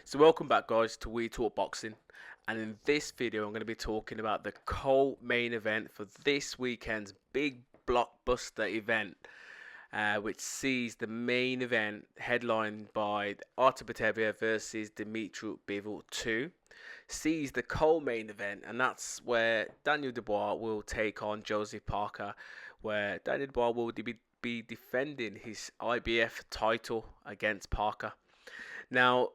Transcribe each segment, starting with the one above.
So welcome back guys to We Talk Boxing, and in this video I'm going to be talking about the co-main event for this weekend's big blockbuster event, which sees the main event headlined by Artur Beterbiev versus Dimitri Bivol 2, sees the co-main event, and that's where Daniel Dubois will take on Joseph Parker, where Daniel Dubois will be defending his IBF title against Parker. Now,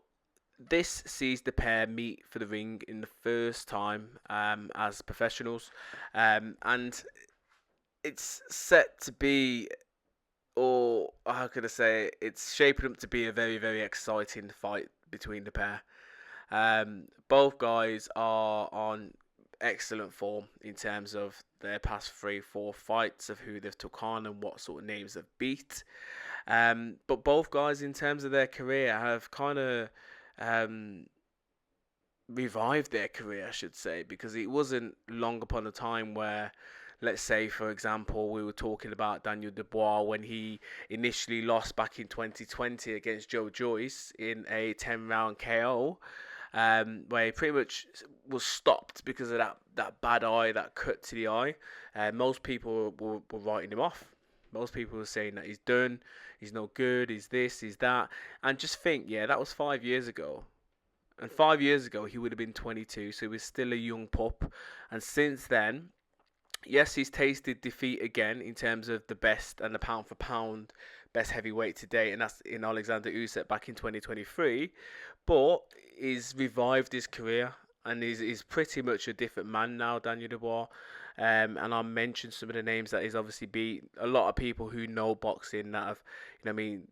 this sees the pair meet for the ring in the first time as professionals, and it's set to be, or how could I say it? It's shaping up to be a very, very exciting fight between the pair. Both guys are on excellent form in terms of their past 3-4 fights, of who they've took on and what sort of names they've beat. But both guys, in terms of their career, have kind of um, revived their career, I should say, because it wasn't long upon a time where, let's say, for example, we were talking about Daniel Dubois when he initially lost back in 2020 against Joe Joyce in a 10-round KO, where he pretty much was stopped because of that bad eye, that cut to the eye. Most people were writing him off. Most people were saying that he's done, he's no good, he's this, he's that. And just think, yeah, that was 5 years ago. And 5 years ago, he would have been 22, so he was still a young pup. And since then, yes, he's tasted defeat again in terms of the best and the pound for pound best heavyweight today, and that's in Alexander Usyk back in 2023. But he's revived his career, and he's pretty much a different man now, Daniel Dubois. And I'll mention some of the names that he's obviously beat. A lot of people who know boxing that have, I mean,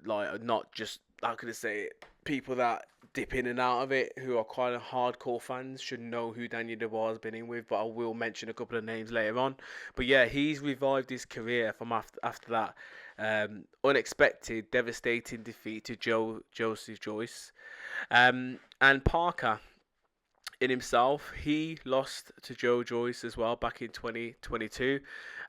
like, not just, how could I say it, people that dip in and out of it who are quite a hardcore fans should know who Daniel Dubois has been in with, but I will mention a couple of names later on. But yeah, he's revived his career from after that unexpected, devastating defeat to Joseph Joyce. And Parker, in himself, he lost to Joe Joyce as well back in 2022.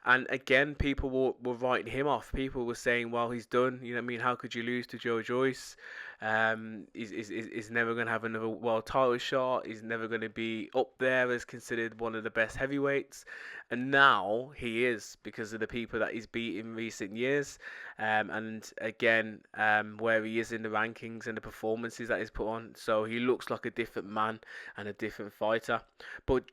And again, people were writing him off. People were saying, well, he's done. You know what I mean? How could you lose to Joe Joyce? He's never going to have another world title shot. He's never going to be up there as considered one of the best heavyweights. And now he is, because of the people that he's beat in recent years. And again, where he is in the rankings and the performances that he's put on. So he looks like a different man and a different fighter. But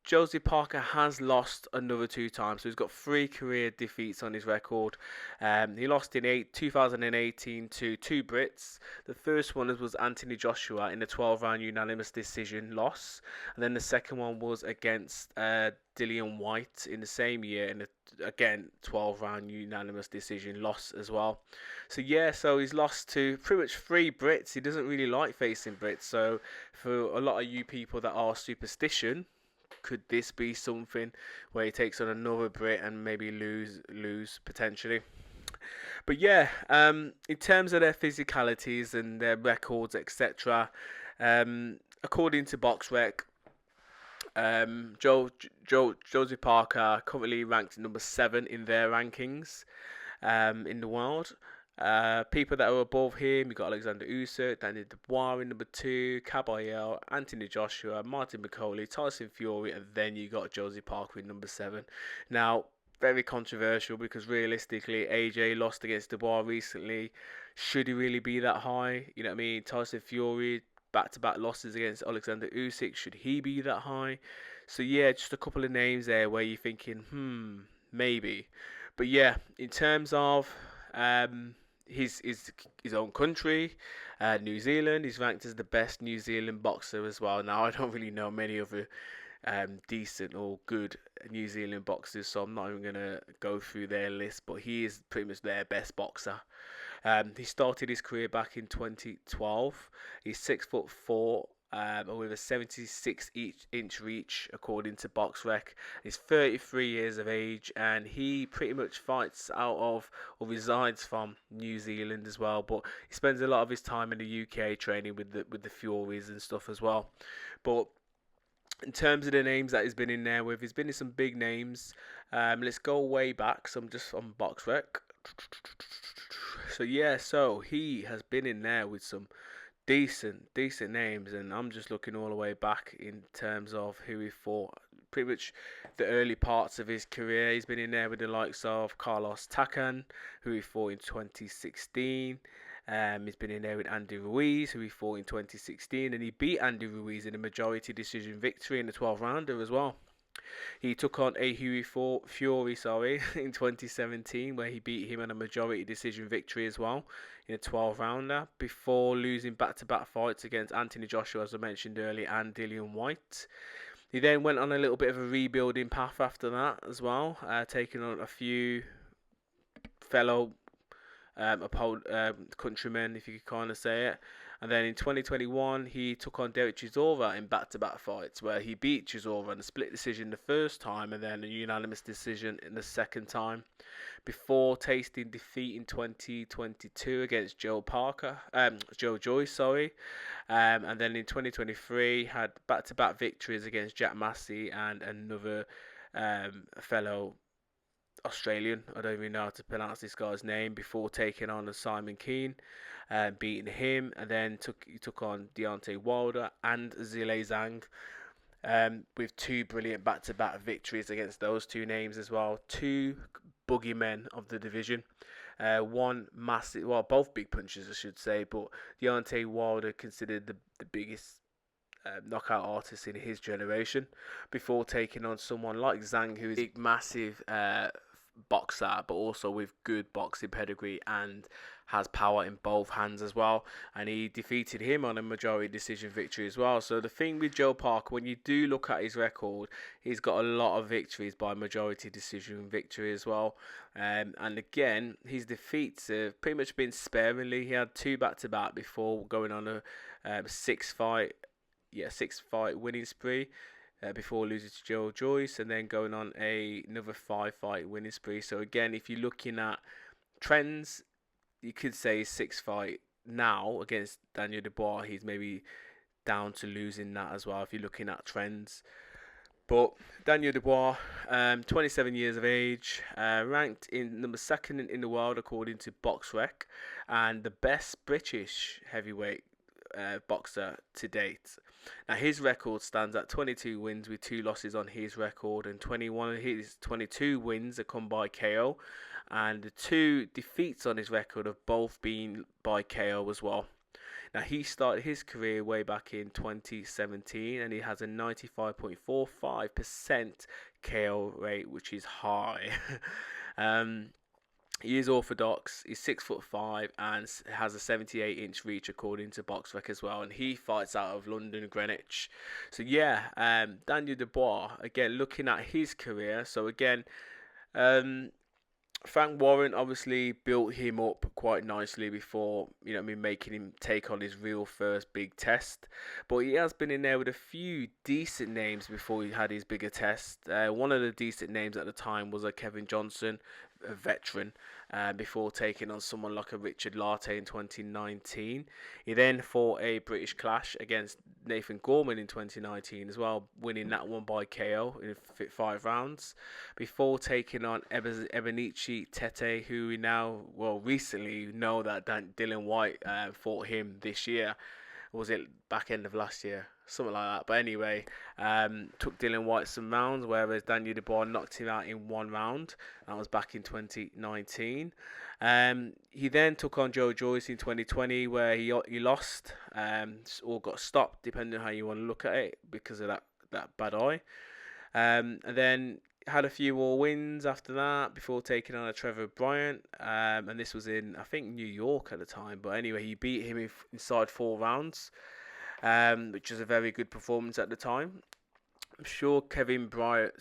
Joseph Parker has lost another 2 times, so he's got 3 career defeats on his record. He lost in 2018 to 2 Brits. The first one was Anthony Joshua in a 12-round unanimous decision loss, and then the second one was against Dillian White in the same year in a, again, 12-round unanimous decision loss as well. So yeah, so he's lost to pretty much 3 Brits. He doesn't really like facing Brits, so for a lot of you people that are superstition, could this be something where he takes on another Brit and maybe lose potentially? But yeah, in terms of their physicalities and their records, etc., according to BoxRec, Joseph Parker currently ranked number 7 in their rankings in the world. People that are above him, you got Alexander Usyk, Daniel Dubois in number 2, Caballero, Anthony Joshua, Martin McCauley, Tyson Fury, and then you got Joseph Parker in number 7. Now, very controversial because realistically, AJ lost against Dubois recently. Should he really be that high? You know what I mean? Tyson Fury, back-to-back losses against Alexander Usyk. Should he be that high? So yeah, just a couple of names there where you're thinking, maybe. But yeah, in terms of his own country, New Zealand. He's ranked as the best New Zealand boxer as well. Now, I don't really know many other decent or good New Zealand boxers, so I'm not even going to go through their list, but he is pretty much their best boxer. He started his career back in 2012. He's 6'4", with a 76-inch reach, according to BoxRec. He's 33 years of age, and he pretty much fights out of or resides from New Zealand as well. But he spends a lot of his time in the UK training with the Furies and stuff as well. But in terms of the names that he's been in there with, he's been in some big names. Let's go way back. So I'm just on BoxRec. So yeah, so he has been in there with some decent names, and I'm just looking all the way back in terms of who he fought. Pretty much the early parts of his career, he's been in there with the likes of Carlos Takan, who he fought in 2016. He's been in there with Andy Ruiz, who he fought in 2016, and he beat Andy Ruiz in a majority decision victory in the 12 rounder as well. He took on a Fury, in 2017, where he beat him in a majority decision victory as well in a 12 rounder before losing back-to-back fights against Anthony Joshua, as I mentioned earlier, and Dillian White. He then went on a little bit of a rebuilding path after that as well, taking on a few fellow countrymen, if you could kind of say it. And then in 2021, he took on Derek Chisora in back-to-back fights, where he beat Chisora in a split decision the first time and then a unanimous decision in the second time, before tasting defeat in 2022 against Joe Joyce, and then in 2023 had back-to-back victories against Jack Massey and another fellow Australian. I don't even know how to pronounce this guy's name, before taking on Simon Keane, beating him, and then he took on Deontay Wilder and Zhilei Zhang, with two brilliant back-to-back victories against those two names as well. Two boogeymen of the division. One massive, well, both big punches, I should say, but Deontay Wilder considered the biggest knockout artist in his generation, before taking on someone like Zhang, who is a big, massive boxer, but also with good boxing pedigree and has power in both hands as well, and he defeated him on a majority decision victory as well. So the thing with Joe Parker, when you do look at his record, he's got a lot of victories by majority decision victory as well, and again, his defeats have pretty much been sparingly. He had two back-to-back before going on a six fight winning spree, before losing to Joe Joyce, and then going on another 5-fight winning spree. So again, if you're looking at trends, you could say 6-fight now against Daniel Dubois, he's maybe down to losing that as well if you're looking at trends. But Daniel Dubois, 27 years of age, ranked in number 2nd in the world according to BoxRec, and the best British heavyweight boxer to date. Now his record stands at 22 wins with 2 losses on his record, and 21 of his 22 wins are come by KO, and the 2 defeats on his record have both been by KO as well. Now he started his career way back in 2017, and he has a 95.45% KO rate, which is high. He is orthodox, he's 6'5" and has a 78-inch reach according to BoxRec as well, and he fights out of London, Greenwich. So yeah, Daniel Dubois, again, looking at his career, so again, Frank Warren obviously built him up quite nicely before, making him take on his real first big test. But he has been in there with a few decent names before he had his bigger test. One of the decent names at the time was Kevin Johnson, a veteran, before taking on someone like a Richard Lartey in 2019. He then fought a British clash against Nathan Gorman in 2019 as well, winning that one by KO in 5 rounds, before taking on Ebenici Tete, who we recently know that Dillian White fought him this year. Was it back end of last year? Something like that. But anyway, took Dillian White some rounds, whereas Daniel Dubois knocked him out in 1 round. That was back in 2019. He then took on Joe Joyce in 2020, where he lost, or got stopped, depending on how you want to look at it, because of that bad eye. And then had a few more wins after that before taking on a Trevor Bryant, and this was in, I think, New York at the time. But anyway, he beat him inside 4 rounds, which was a very good performance at the time. I'm sure Trevor Bryant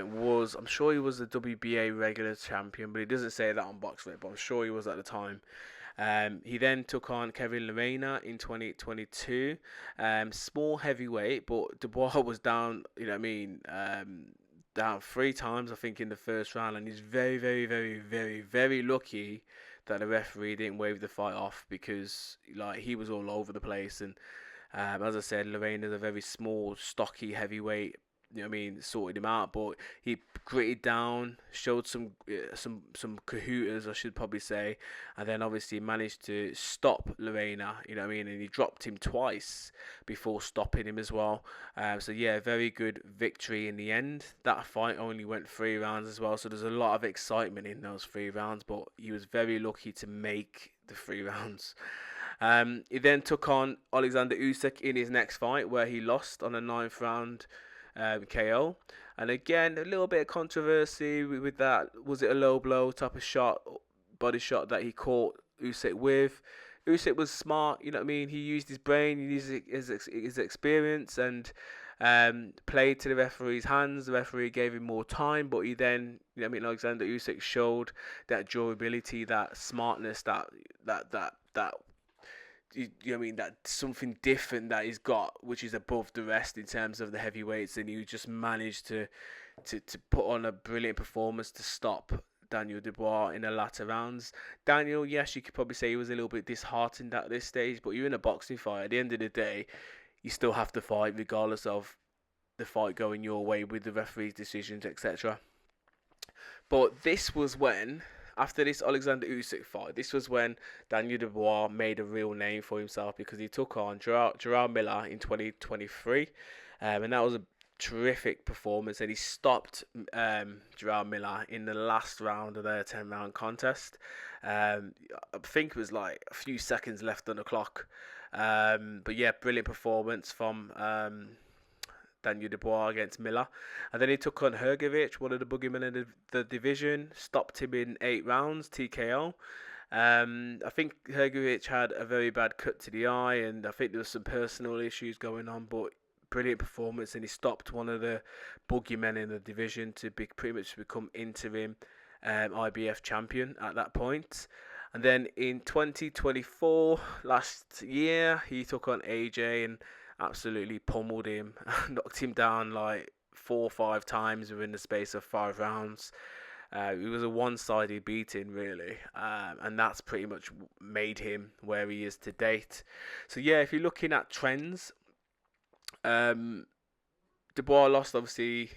was, I'm sure he was the WBA regular champion, but he doesn't say that on BoxRec, but I'm sure he was at the time. He then took on Kevin Lerena in 2022, small heavyweight, but Dubois was down, down 3 times, I think, in the first round, and he's very, very, very, very, very lucky that the referee didn't wave the fight off, because he was all over the place. And as I said, Lorena's a very small, stocky heavyweight, sorted him out. But he gritted down, showed some cahooters, I should probably say, and then obviously managed to stop Lorena. And he dropped him twice before stopping him as well. So yeah, very good victory in the end. That fight only went 3 rounds as well, so there's a lot of excitement in those 3 rounds. But he was very lucky to make the 3 rounds. He then took on Alexander Usyk in his next fight, where he lost on a 9th round KO. And again, a little bit of controversy with that. Was it a low blow type of shot, body shot that he caught Usyk with? Usyk was smart, He used his brain, he used his experience, and played to the referee's hands. The referee gave him more time, but he then, Alexander Usyk showed that durability, that smartness, that something different that he's got, which is above the rest in terms of the heavyweights, and he just managed to put on a brilliant performance to stop Daniel Dubois in the latter rounds. Daniel, yes, you could probably say he was a little bit disheartened at this stage, but you're in a boxing fight. At the end of the day, you still have to fight regardless of the fight going your way with the referee's decisions, etc. But this was when, after this Alexander Usyk fight, this was when Daniel Dubois made a real name for himself, because he took on Gerard Miller in 2023, and that was a terrific performance, and he stopped Gerard Miller in the last round of their 10-round contest. I think it was like a few seconds left on the clock, but yeah, brilliant performance from Daniel Dubois against Miller. And then he took on Hrgović, one of the boogeymen in the division, stopped him in 8 rounds, TKO. I think Hrgović had a very bad cut to the eye, and I think there was some personal issues going on, but brilliant performance, and he stopped one of the boogeymen in the division to pretty much become interim IBF champion at that point. And then in 2024, last year, he took on AJ and absolutely pummeled him, knocked him down like 4 or 5 times within the space of 5 rounds. It was a one-sided beating, really, and that's pretty much made him where he is to date. So yeah, if you're looking at trends, Dubois lost obviously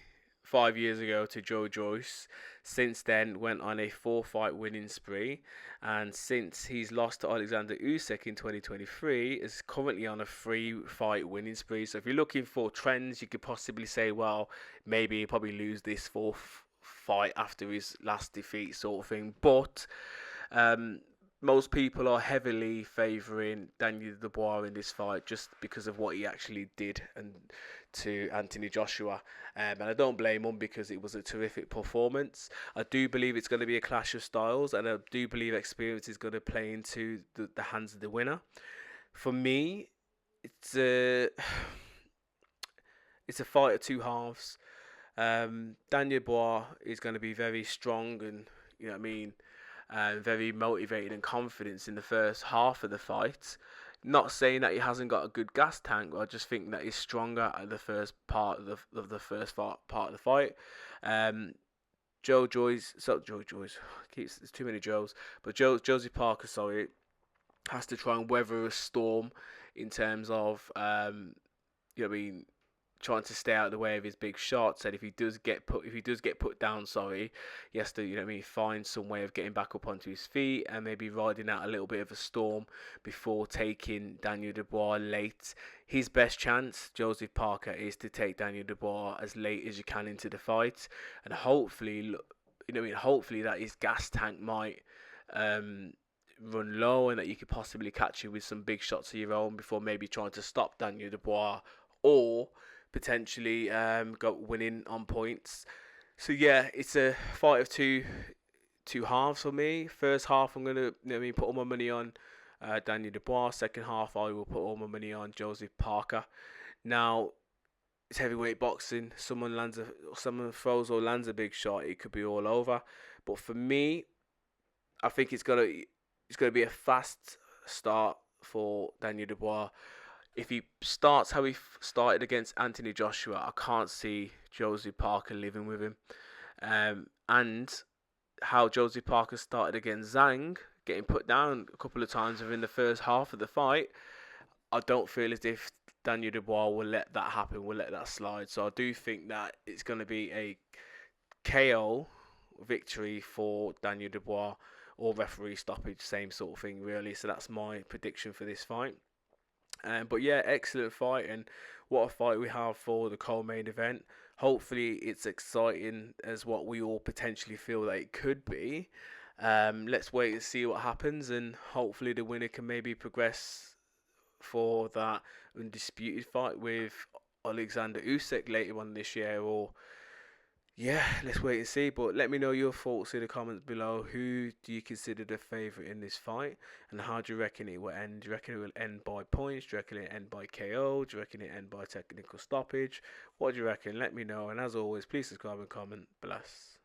5 years ago to Joe Joyce. Since then, went on a 4-fight winning spree, and since he's lost to Alexander Usyk in 2023, is currently on a 3-fight winning spree. So if you're looking for trends, you could possibly say, well, maybe he'll probably lose this 4th fight after his last defeat, sort of thing. But most people are heavily favouring Daniel Dubois in this fight just because of what he actually did to Anthony Joshua. And I don't blame him, because it was a terrific performance. I do believe it's going to be a clash of styles, and I do believe experience is going to play into the hands of the winner. For me, it's a fight of 2 halves. Daniel Dubois is going to be very strong and, very motivated and confident in the first half of the fight. Not saying that he hasn't got a good gas tank, but I just think that he's stronger at the first part of the first part of the fight. Joe Joyce, there's too many Joes, but Josie Parker, has to try and weather a storm in terms of trying to stay out of the way of his big shots, and if he does get put down, he has to find some way of getting back up onto his feet and maybe riding out a little bit of a storm before taking Daniel Dubois late. His best chance, Joseph Parker, is to take Daniel Dubois as late as you can into the fight, and hopefully that his gas tank might run low, and that you could possibly catch him with some big shots of your own before maybe trying to stop Daniel Dubois, or potentially go winning on points. So yeah, it's a fight of two halves for me. First half, I'm gonna put all my money on Daniel Dubois. Second half, I will put all my money on Joseph Parker. Now, it's heavyweight boxing. Someone throws or lands a big shot, it could be all over. But for me, I think it's gonna be a fast start for Daniel Dubois. If he starts how he started against Anthony Joshua, I can't see Josie Parker living with him. And how Josie Parker started against Zhang, getting put down a couple of times within the first half of the fight, I don't feel as if Daniel Dubois will let that happen, will let that slide. So I do think that it's going to be a KO victory for Daniel Dubois, or referee stoppage, same sort of thing really. So that's my prediction for this fight. But yeah, excellent fight, and what a fight we have for the co-main event. Hopefully it's exciting as what we all potentially feel that it could be. Let's wait and see what happens, and hopefully the winner can maybe progress for that undisputed fight with Alexander Usyk later on this year, or yeah, let's wait and see. But let me know your thoughts in the comments below. Who do you consider the favourite in this fight? And how do you reckon it will end? Do you reckon it will end by points? Do you reckon it will end by KO? Do you reckon it will end by technical stoppage? What do you reckon? Let me know. And as always, please subscribe and comment. Bless.